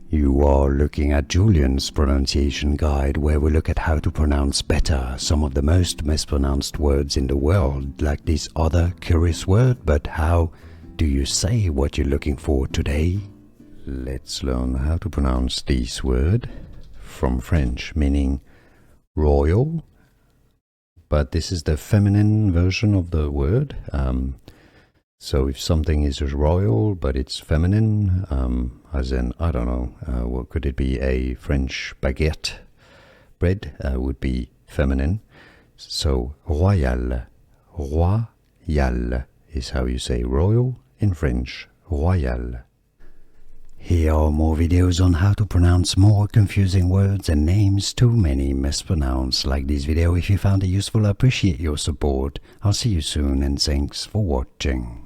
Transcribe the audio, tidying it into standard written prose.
You are looking at Julian's pronunciation guide, where we look at how to pronounce better some of the most mispronounced words in the world, like this other curious word. But how do you say what you're looking for today? Let's learn how to pronounce this word from French, meaning royal, but this is the feminine version of the word. So if something is royal but it's feminine, as in, I don't know, what could it be? A French baguette bread would be feminine. So royal, royal is how you say royal in French, royal. Here are more videos on how to pronounce more confusing words and names too many mispronounced. Like this video if you found it useful. I appreciate your support. I'll see you soon and thanks for watching.